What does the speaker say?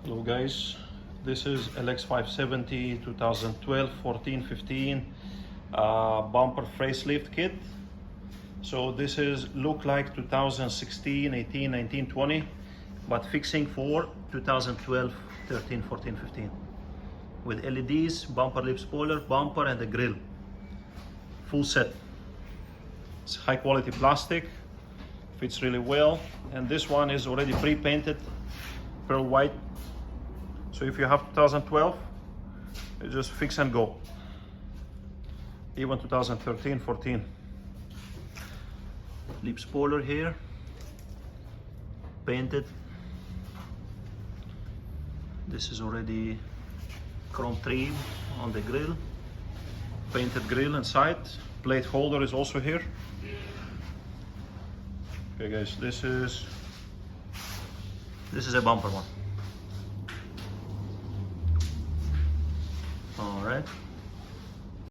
Hello guys, this is LX570 2012, 14, 15 bumper facelift kit. So this is look like 2016, 18, 19, 20, but fixing for 2012, 13, 14, 15 with LEDs, bumper lip spoiler, bumper and a grille. Full set. It's high quality plastic, fits really well, and this one is already pre-painted pearl white. So if you have 2012, you just fix and go. Even 2013, 14. Lip spoiler here, painted. This is already chrome trim on the grille, painted grille inside. Plate holder is also here. Okay guys, this is a bumper one. All right.